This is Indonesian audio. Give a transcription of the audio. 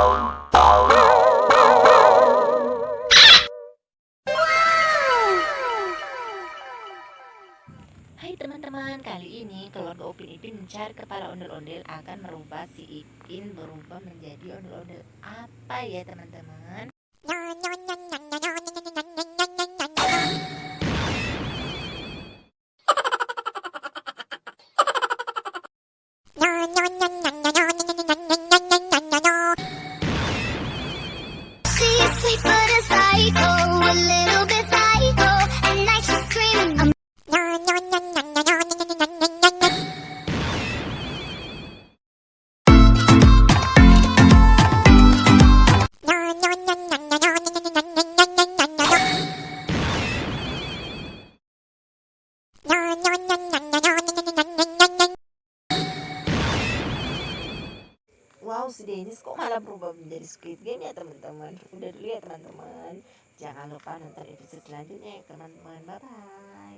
Hai teman-teman, kali ini keluarga Upin Ipin mencari kepala ondel-ondel akan merubah si Ipin berubah menjadi ondel-ondel. Apa ya teman-teman? She's sweet but a psycho, a little bit psycho. At night she's screaming. Wow, si Dennis kok malah berubah menjadi Squid Game ya teman-teman. Udah dulu ya teman-teman. Jangan lupa nonton episode selanjutnya ya teman-teman. Bye bye.